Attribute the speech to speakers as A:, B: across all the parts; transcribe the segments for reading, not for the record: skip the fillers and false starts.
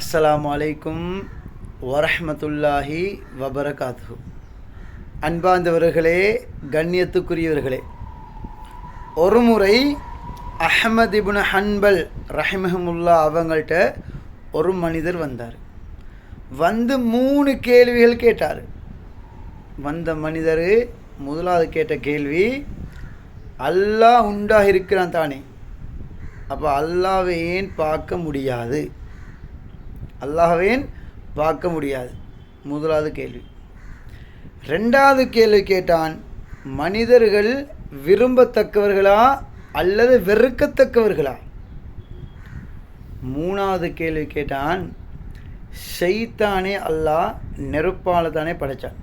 A: அஸ்ஸலாமு அலைக்கும் வரஹ்மத்துல்லாஹி வபரகாத்துஹு. அன்பார்ந்தவர்களே, கண்ணியத்துக்குரியவர்களே, ஒரு முறை அஹ்மத் இப்னு ஹன்பல் ரஹிமஹுமுல்லா அவங்கள்ட்ட ஒரு மனிதர் வந்தார். வந்து 3 கேள்விகள் கேட்டார். வந்த மனிதர் முதலாவது கேட்ட கேள்வி, அல்லாஹ் உண்டாக இருக்கிறான் தானே, அப்போ அல்லாஹ்வை ஏன் பார்க்க முடியாது? அல்லாஹ்வை பார்க்க முடியாது, முதலாவது கேள்வி. ரெண்டாவது கேள்வி கேட்டான், மனிதர்கள் விரும்பத்தக்கவர்களா அல்லது வெறுக்கத்தக்கவர்களா? மூணாவது கேள்வி கேட்டான், ஷைத்தானே அல்லாஹ் நெருப்பால் தானே படைத்தான்,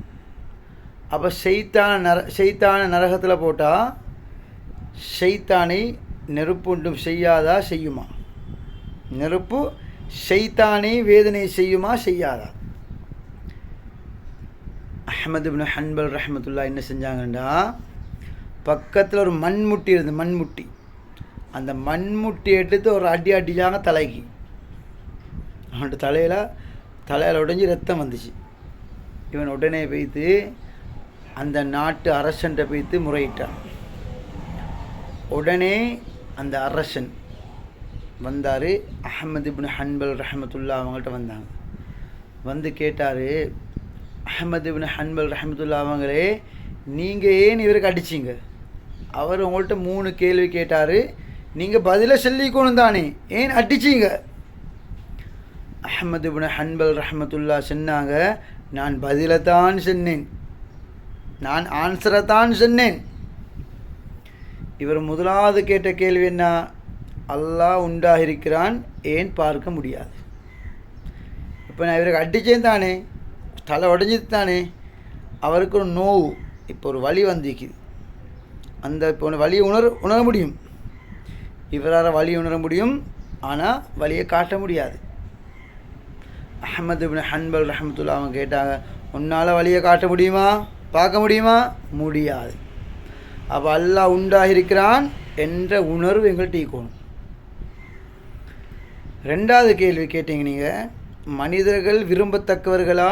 A: அப்போ ஷைத்தான நரகத்தில் போட்டால் ஷைத்தானை நெருப்பு ஒன்றும் செய்யாதா, செய்யுமா? நெருப்பு ஷைத்தானை வேதனை செய்யுமா, செய்யாதா? அஹ்மத் இப்னு ஹன்பல் ரஹ்மத்துல்லாஹ் என்ன செஞ்சாங்கண்டா, பக்கத்தில் ஒரு மண்முட்டி இருந்து, மண்முட்டி, அந்த மண்முட்டி எடுத்து ஒரு அடி அடிச்சாங்க தலைக்கு. அவன்கிட்ட தலையில் உடைஞ்சி ரத்தம் வந்துச்சு. இவன் உடனே போய்த்து அந்த நாட்டு அரசன்ட்ட போய்த்து முறையிட்டான். உடனே அந்த அரசன் வந்தார். அஹ்மத் இப்னு ஹன்பல் ரஹ்மத்துல்லா அவங்கள்ட்ட வந்தாங்க. வந்து கேட்டார், அஹ்மத் இப்னு ஹன்பல் ரஹ்மத்துல்லா அவங்களே, நீங்கள் ஏன் இவருக்கு அடிச்சிங்க? அவர் உங்கள்கிட்ட 3 கேள்வி கேட்டார், நீங்கள் பதிலை சொல்லிக்கணும் தானே, ஏன் அடிச்சிங்க? அஹ்மத் இப்னு ஹன்பல் ரஹ்மத்துல்லா சொன்னாங்க, நான் பதிலை தான் சொன்னேன், நான் ஆன்சரை தான் சொன்னேன். இவர் முதலாவது கேட்ட கேள்வி என்ன? அல்லாஹ் உண்டாக இருக்கிறான், ஏன் பார்க்க முடியாது? இப்போ நான் இவருக்கு அடித்தேன் தானே, தலை உடஞ்சது தானே, அவருக்கு ஒரு நோவு, இப்போ ஒரு வலி வந்திருக்குது, அந்த இப்போ வலியை உணர முடியும், இவரால் வலி உணர முடியும், ஆனால் வலியை காட்ட முடியாது. அஹ்மத் இப்னு ஹன்பல் ரஹ்மத்துல்லாஹ் அவங்க கேட்டாங்க, உன்னால் வலியை காட்ட முடியுமா, பார்க்க முடியுமா? முடியாது. அப்போ அல்லாஹ் உண்டாக இருக்கிறான் என்ற உணர்வு எங்கள்கிட்ட இருக்கணும். ரெண்டாவது கேள்வி கேட்டீங்க நீங்கள், மனிதர்கள் விரும்பத்தக்கவர்களா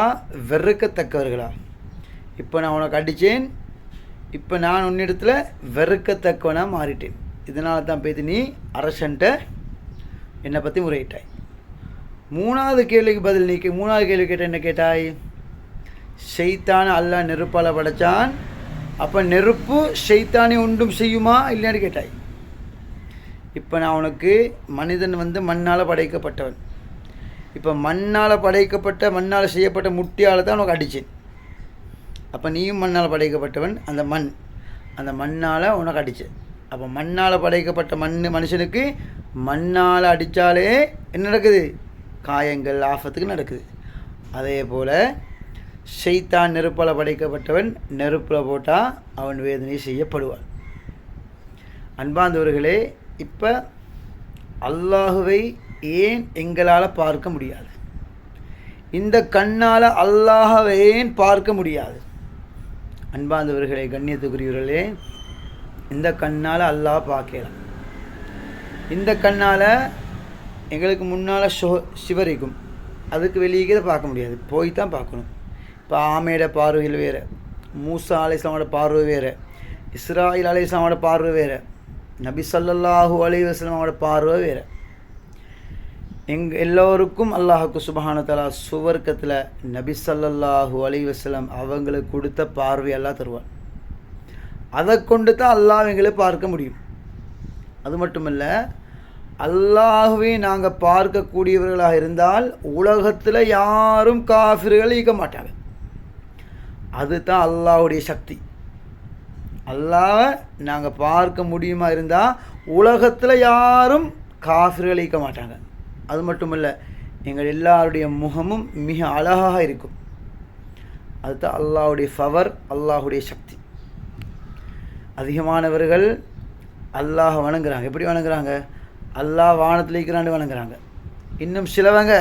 A: வெறுக்கத்தக்கவர்களா? இப்போ நான் உனக்கு அடித்தேன், இப்போ நான் உன்னிடத்தில் வெறுக்கத்தக்கவனாக மாறிட்டேன். இதனால தான் பேசி நீ அரசன்ட்ட என்னை பற்றி முறையிட்டாய். மூணாவது கேள்விக்கு பதில் நீக்கி, மூணாவது கேள்வி கேட்ட என்ன கேட்டாய்? ஷைத்தான அல்லாஹ் நெருப்பால் படைத்தான், அப்போ நெருப்பு ஷைத்தானை ஒன்றும் செய்யுமா இல்லைன்னு கேட்டாய். இப்போ நான் உனக்கு, மனிதன் வந்து மண்ணால் படைக்கப்பட்டவன், இப்போ மண்ணால் படைக்கப்பட்ட, மண்ணால் செய்யப்பட்ட முட்டியால் தான் உனக்கு அடித்தேன். அப்போ நீயும் மண்ணால் படைக்கப்பட்டவன், அந்த மண்ணால் உனக்கு அடித்தேன். அப்போ மண்ணால் படைக்கப்பட்ட மனுஷனுக்கு மண்ணால் அடித்தாலே என்ன நடக்குது? காயங்கள், ஆபத்துக்கு நடக்குது. அதே போல் ஷைத்தான் நெருப்பால் படைக்கப்பட்டவன், நெருப்பில் போட்டால் அவன் வேதனை செய்யப்படுவான். அன்பார்ந்தவர்களே, இப்போ அல்லாஹுவை ஏன் எங்களால் பார்க்க முடியாது? இந்த கண்ணால் அல்லாஹவை ஏன் பார்க்க முடியாது? அன்பார்ந்தவர்களே, கண்ணியத்துக்குரியவர்களே, இந்த கண்ணால் அல்லாஹ் பார்க்கலாம். இந்த கண்ணால் எங்களுக்கு முன்னால் சிவரிக்கும், அதுக்கு வெளியே பார்க்க முடியாது, போய் தான் பார்க்கணும். இப்போ ஆமையோட பார்வைகள் வேறு, மூசா அலைஹிஸ்ஸலாமோட பார்வை வேறு, இஸ்ராயில் அலைஹிஸ்ஸலாமோட பார்வை வேறு, நபி ஸல்லல்லாஹு அலைஹி வஸல்லமோட பார்வை வேறு. எல்லோருக்கும் அல்லாஹுக்கு சுப்ஹானஹு வ தஆலா சுவர்க்கத்தில் நபி ஸல்லல்லாஹு அலைஹி வஸல்லம் அவங்களுக்கு கொடுத்த பார்வை எல்லாம் தருவான். அதை கொண்டு தான் அல்லாஹ் எங்களை பார்க்க முடியும். அது மட்டுமல்ல, அல்லாஹுவை நாங்கள் பார்க்கக்கூடியவர்களாக இருந்தால் உலகத்தில் யாரும் காஃபிர்கள் இருக்க மாட்டாங்க. அதுதான் அல்லாஹுடைய சக்தி. அல்லாஹ்வை நாங்கள் பார்க்க முடியுமா இருந்தால் உலகத்தில் யாரும் காஃபிர்கள் இருக்க மாட்டாங்க. அது மட்டுமல்ல, எங்கள் எல்லாருடைய முகமும் மிக அழகாக இருக்கும். அதுதான் அல்லாஹுடைய பவர், அல்லாஹுடைய சக்தி. அதிகமானவர்கள் அல்லாஹ் வணங்குறாங்க. எப்படி வணங்குறாங்க? அல்லாஹ் வானத்தில் இருக்கிறான்னு வணங்குறாங்க. இன்னும் சிலவங்க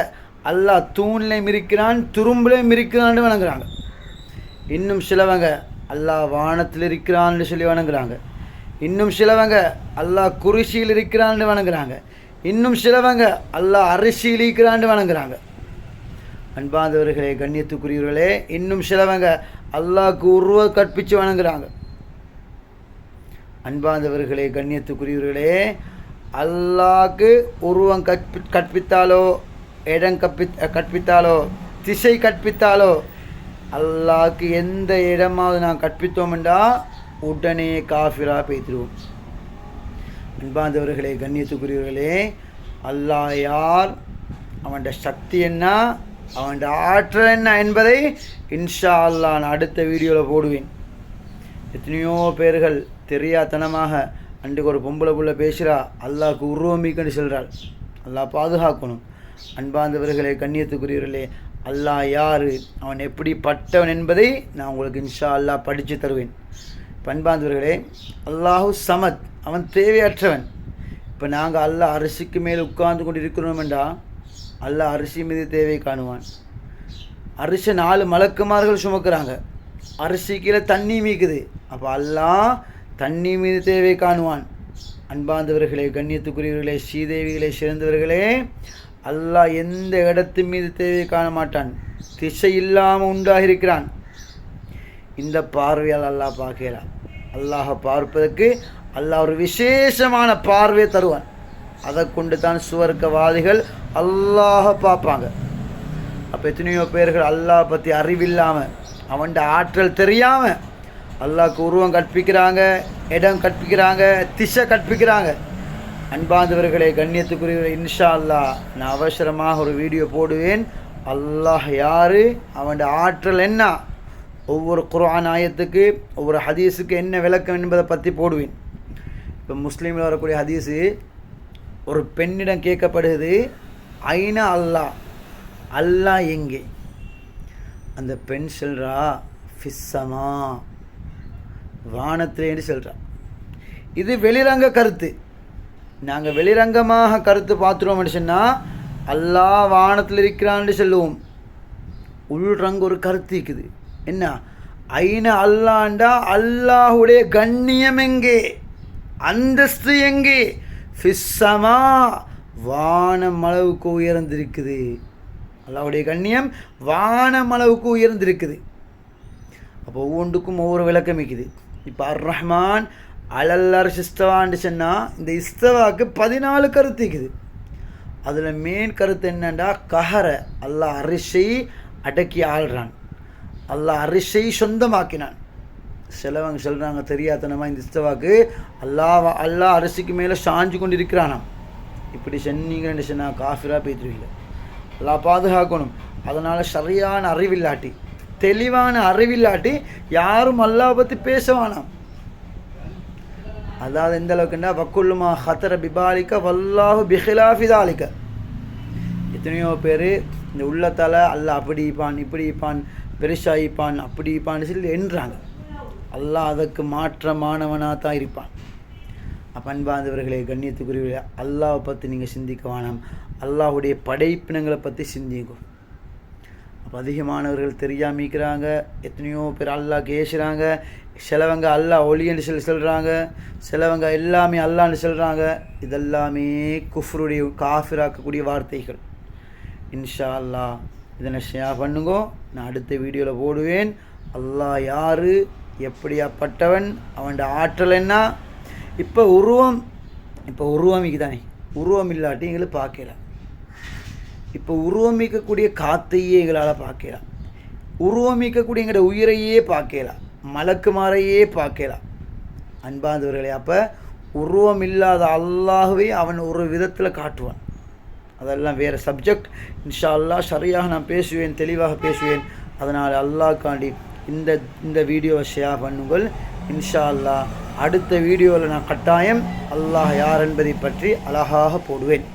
A: அல்லாஹ் தூண்லையும் இருக்கிறான், துரும்புலையும் இருக்கிறான்னு வணங்குறாங்க. இன்னும் சிலவங்க அல்லாஹ் வானத்தில் இருக்கிறான்னு சொல்லி வணங்குறாங்க. இன்னும் சிலவங்க அல்லாஹ் குருசியில் இருக்கிறான்னு வணங்குறாங்க. இன்னும் சிலவங்க அல்லாஹ் அரிசியில் இருக்கிறான்னு வணங்குறாங்க. அன்பார்ந்தவர்களே, கண்ணியத்துக்குரியவர்களே, இன்னும் சிலவங்க அல்லாஹ்க்கு உருவம் கற்பித்து வணங்குறாங்க. அன்பார்ந்தவர்களே, கண்ணியத்துக்குரியவர்களே, அல்லாஹ்க்கு உருவம் கற்பித்தாலோ, இடம் கற்பித்தாலோ, திசை கற்பித்தாலோ, அல்லாஹ்க்கு எந்த இடமாவது நான் கற்பித்தோம்டா உடனே காஃபிரா பேத்திடுவோம். அன்பார்ந்தவர்களே, கண்ணியத்துக்குரியவர்களே, அல்லாஹ் யார், அவன் சக்தி என்ன, அவன் ஆற்றல் என்ன என்பதை இன்ஷா அல்லாஹ் நான் அடுத்த வீடியோவில் போடுவேன். எத்தனையோ பேர்கள் தெரியாதனமாக அன்றைக்கு ஒரு பொம்பளை புள்ள பேசுகிறா, அல்லாஹ்க்கு உருவமிக்கன்னு சொல்கிறாள். அல்லாஹ் பாதுகாக்கணும். அன்பார்ந்தவர்களே, கண்ணியத்துக்குரியவர்களே, அல்லாஹ் யார், அவன் எப்படிப்பட்டவன் என்பதை நான் உங்களுக்கு இன்ஷா அல்லாஹ் படித்து தருவேன். அன்பார்ந்தவர்களே, அல்லாஹு சமத், அவன் தேவையற்றவன். இப்போ நாங்கள் அல்லாஹ் அரிசிக்கு மேல் உட்கார்ந்து கொண்டு இருக்கிறோம்டா அல்லாஹ் அரிசி மீது தேவை காணுவான். அரிசி 4 மலக்குமார்கள் சுமக்கிறாங்க, அரிசி கீழே தண்ணி மீக்குது, அப்போ அல்லாஹ் தண்ணி மீது தேவை காணுவான். அன்பார்ந்தவர்களே, கண்ணியத்துக்குரியவர்களே, ஸ்ரீதேவிகளே, சிறந்தவர்களே, அல்லாஹ் எந்த இடத்து மீது தேவை காண மாட்டான், திசை இல்லாமல் உண்டாகிருக்கிறான். இந்த பார்வையால் அல்லாஹ் பார்க்கலாம். அல்லாஹை பார்ப்பதற்கு அல்லாஹ் ஒரு விசேஷமான பார்வையை தருவான். அதை கொண்டு தான் சுவர்க்கவாதிகள் அல்லாஹை பார்ப்பாங்க. அப்போ எத்தனையோ பேர்கள் அல்லாஹ் பற்றி அறிவில்லாமல், அவன் ஆற்றல் தெரியாமல் அல்லாஹ்க்கு உருவம் கற்பிக்கிறாங்க, இடம் கற்பிக்கிறாங்க, திசை கற்பிக்கிறாங்க. அன்பார்ந்தவர்களே, கண்ணியத்துக்குரியவர்களே, இன்ஷா அல்லாஹ் நான் அவசரமாக ஒரு வீடியோ போடுவேன். அல்லாஹ் யார், அவன் ஆற்றல் என்ன, ஒவ்வொரு குர்ஆன் ஆயத்துக்கு ஒவ்வொரு ஹதீஸுக்கு என்ன விளக்கம் என்பதை பற்றி போடுவேன். இப்போ முஸ்லீமில் வரக்கூடிய ஹதீஸு, ஒரு பெண்ணிடம் கேட்கப்படுகிறது, ஐனா அல்லாஹ், அல்லாஹ் எங்கே? அந்த பெண் சொல்கிறா, ஃபிஸ்ஸமா, வானத்திலேன்னு சொல்கிறா. இது வெளிரங்க கருத்து. நாங்கள் வெளிரங்கமாக கருத்து பார்த்துருவோம்னு சொன்னால் அல்லாஹ் வானத்தில் இருக்கிறான்னு சொல்லுவோம். உள்ரங்க ஒரு கருத்து இருக்குது. என்ன? ஐனா அல்லாண்டா அல்லாஹுடைய கண்ணியம் எங்கே, அந்தஸ்து எங்கே? ஃபிஸ்ஸமா, வானம் அளவுக்கு உயர்ந்திருக்குது. அல்லாஹ்வுடைய கண்ணியம் வானம் அளவுக்கு உயர்ந்திருக்குது. அப்போ ஒவ்வொன்றுக்கும் ஒவ்வொரு விளக்கம் இருக்குது. இப்போ அர் ரஹ்மான் அலல்லர் இஸ்தவான்னு சொன்னால் இந்த இஸ்தவாவுக்கு 14 கருத்து இருக்குது. அதில் மெயின் கருத்து என்னண்டா, கஹர, அல்லாஹ் அரிசை அடக்கி ஆள்றான், அல்லாஹ் அரிசை சொந்தமாக்கினான். சிலவங்க சொல்கிறாங்க தெரியாதனமாக இந்த இஸ்தவாக்கு அல்லாஹ் அரிசிக்கு மேலே சாஞ்சு கொண்டு இருக்கிறானாம். இப்படி சொன்னீங்கன்னு சொன்னால் காஃபிராக பேத்துருவீங்க. அல்லாஹ் பாதுகாக்கணும். அதனால் சரியான அறிவில்லாட்டி, தெளிவான அறிவில்லாட்டி யாரும் அல்லாஹ் பற்றி பேசவானாம். அதாவது எந்த அளவுக்குன்னா, வக்குல்லுமா ஹத்தர பிபாலிக்க வல்லாஹு பிஹிலாஃபிதாலிக்க. எத்தனையோ பேர் இந்த உள்ளத்தால் அல்லாஹ் அப்படி இப்பான், இப்படி இப்பான், பெருசாயிப்பான், அப்படி இப்பான்னு சொல்லி என்றாங்க. அல்லாஹ் அதற்கு மாற்றமானவனாக தான் இருப்பான். அப்போ அன்பார்ந்தவர்களே, கண்ணியத்துக்குரியவர்களே, அல்லாஹை பற்றி நீங்கள் சிந்திக்க வேணாம், அல்லாஹுடைய படைப்பினங்களை பற்றி சிந்திக்கும். அப்போ அதிகமானவர்கள் தெரியாமல் இருக்கிறாங்க. எத்தனையோ பேர் அல்லாஹ் கேசுகிறாங்க. சிலவங்க அல்லாஹ் ஒளின்னு சொல்லி சொல்கிறாங்க, சிலவங்க எல்லாமே அல்லான்னு சொல்கிறாங்க. இதெல்லாமே குஃப்ருடைய காஃபிராக்கக்கூடிய வார்த்தைகள். இன்ஷா அல்லாஹ் இதனை ஷேர் பண்ணுங்க, நான் அடுத்த வீடியோவில் போடுவேன். அல்லாஹ் யார், எப்படியாப்பட்டவன், அவன் ஆற்றல் என்ன. இப்போ உருவமிக்கு தானே, உருவம் இல்லாட்டி எங்களை பார்க்கலாம். இப்போ உருவமிக்கக்கூடிய காத்தையே எங்களால் பார்க்கலாம், உருவமிக்கக்கூடிய எங்களோட உயிரையே பார்க்கலாம், மலக்குமாரையே பார்க்கலாம். அன்பார்ந்தவர்களே, அப்போ உருவம் இல்லாத அல்லாஹ்வை அவன் ஒரு விதத்தில் காட்டுவான். அதெல்லாம் வேறு சப்ஜெக்ட். இன்ஷா அல்லாஹ் சரியாக நான் பேசுவேன், தெளிவாக பேசுவேன். அதனால் அல்லாஹ்காண்டி இந்த வீடியோவை ஷேர் பண்ணுங்கள். இன்ஷா அல்லாஹ் அடுத்த வீடியோவில் நான் கட்டாயம் அல்லாஹ் யார் என்பதை பற்றி அழகாக போடுவேன்.